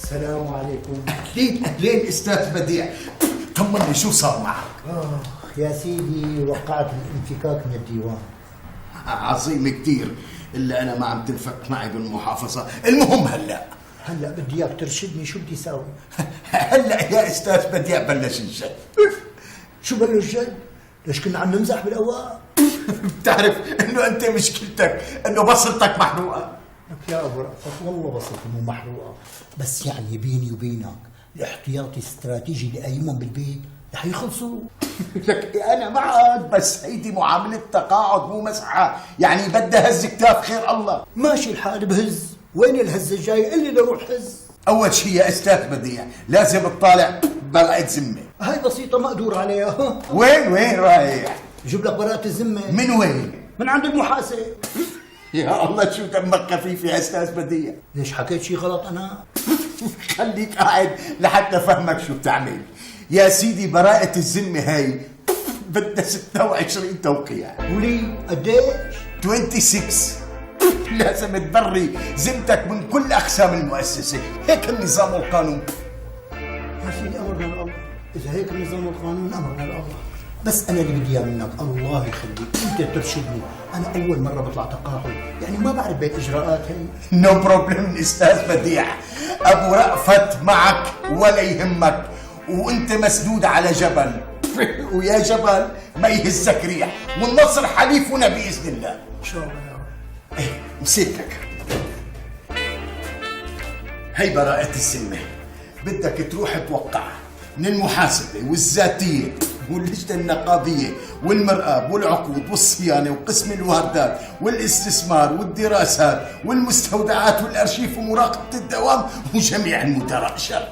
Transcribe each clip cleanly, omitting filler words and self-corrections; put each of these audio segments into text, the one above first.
السلام عليكم. اهلين اهلين استاذ بديع، طمني شو صار معك؟ يا سيدي وقعت الانفكاك من الديوان. عظيم كتير، الا انا ما عم تنفك معي بالمحافظه. المهم هلا بدي اياك ترشدني شو بدي اساوي. هلا يا استاذ بديع بلش الجد. شو بلش جد؟ ليش كنا عم نمزح بالاول؟ بتعرف انه انت مشكلتك انه بصلتك محروقه. لك يا ابو رأفت والله بسيطة مو محروقه، بس يعني بيني وبينك الاحتياطي الاستراتيجي لايمن بالبيت رح يخلصوا. لك انا معك، بس هيدي معامله تقاعد مو مسحه، يعني بدها هز كتاف خير الله. ماشي الحال بهز، وين الهزه الجاي اللي لروح هز. اول شيء يا استاذ بديع لازم تطالع براءة ذمه. هاي بسيطه مقدور عليها. وين رايح؟ جيب لك براءة الذمه. من وين؟ من عند المحاسب. يا الله شو دمك خفيف يا استاذ بديع. ليش حكيت شي غلط انا؟ خليك قاعد لحتى فهمك شو بتعمل. يا سيدي براءة الذمة هاي بدها 26 توقيع. ولي قديش؟ 26. لازم تبري ذمتك من كل اقسام المؤسسة، هيك النظام والقانون. يا سيدي امرنا الله، اذا هيك النظام والقانون امرنا الله. بس انا اللي بدي اياه منك الله يخليك انت ترشدني، انا اول مره بطلع تقاعد، يعني ما بعرف بالاجراءات هي. نو بروبلم استاذ بديع، ابو رأفت معك ولا يهمك، وانت مسدود على جبل. ويا جبل ما يهزك ريح، والنصر حليفنا باذن الله. ان شاء الله يا رب. ايه مسيتك، هي براءة الذمة، بدك تروح توقعها من المحاسبة والذاتية واللجنة النقابية والمرآب والعقود والصيانة وقسم الواردات والاستثمار والدراسات والمستودعات والأرشيف ومراقبة الدوام وجميع المدراء. شرف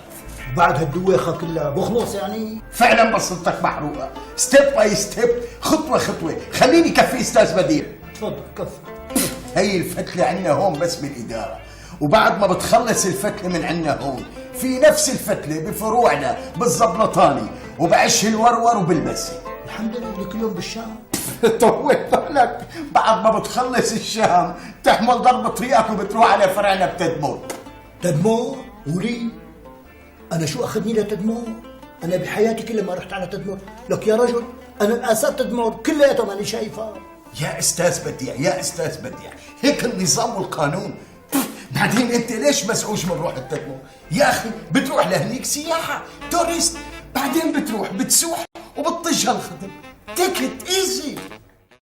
بعد هالدويخة كلها بخلص يعني؟ فعلا بصلتك محروقة، ستيب باي ستيب، خطوة خطوة. خليني كفي استاذ بديع. تفضل كفي. هي الفتلة عندنا هون بس بالإدارة، وبعد ما بتخلص الفتلة من عندنا هون في نفس الفتلة بفروعنا بالزبلطاني وبعش الورور وبالمسي. الحمد لله كل يوم بالشام. طول بالك، بعد ما بتخلص الشام تحمل ضرب طريقك وبتروح على فرعنا بتدمر. تدمر؟ ولي انا شو اخذني لتدمر؟ انا بحياتي كلها ما رحت على تدمر. لك يا رجل انا الاسات تدمر كلياتها ماني شايفها. يا استاذ بديع يا استاذ بديع، هيك النظام والقانون. بعدين انت ليش مسعوش من روح التدمر؟ يا اخي بتروح لهنيك سياحه تورست، بعدين بتروح بتسوح وبتطج هالخدم. تيك ات ايزي.